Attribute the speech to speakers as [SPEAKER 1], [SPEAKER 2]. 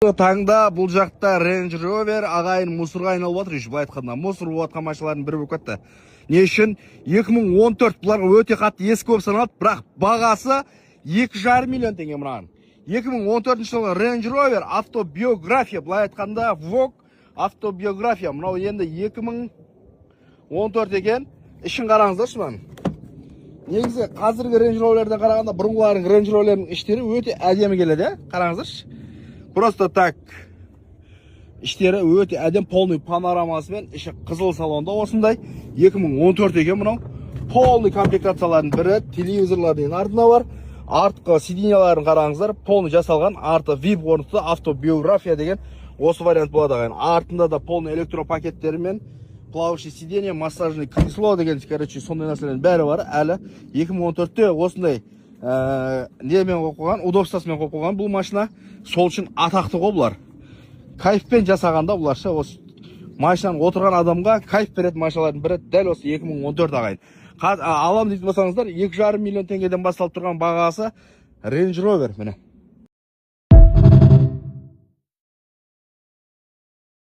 [SPEAKER 1] Таңда бұл жақта Range Rover ағайын мусорға айналып отыр. Былай айтқанда мусор болып жатқан машиналардың бірі болып кетті. Не үшін? 2014 бұларға өте қатты ескі болып саналады, бірақ бағасы 2,5 миллион теңге мынаған. 2014 жылғы Range Rover автобиография, былай айтқанда Vogue автобиография. Мынау енді 2014 екен. Ішін қараңыздаршы мынаны. Негізі қазіргі Range Rover'ден қарағанда бұрынғылардың Range Rover'ның іштері өте әдемі келеді, қараңыздаршы. Просто так. Іштері өте әдем, полный панорамасымен, іші қызыл салонда осындай. 2014 екен мынау. Полный комплектациялардың бірі, телевизорлардың артында бар. Артқы сиденьяларын қараңыздар, полный жасалған, арты VIP орнықты автобиография деген осы вариант болады ағайын. Артында да полный электропакеттерімен, плавающий сиденье, массажный кресло деген, короче, сондай нәрселердің бәрі бар. Әлі 2014-те осындай немен қойып қойған, удобствосымен қойып қойған бұл машина. Сол үшін атақты ғой бұлар. Кайфпен жасағанда бұларша осы машинаның отырған адамға кайф беретін машиналардың бірі дәл осы 2014 ағайын. Алам дейтін болсаңыздар 2,5 миллион теңгеден басталып тұрған бағасы Range Rover міне.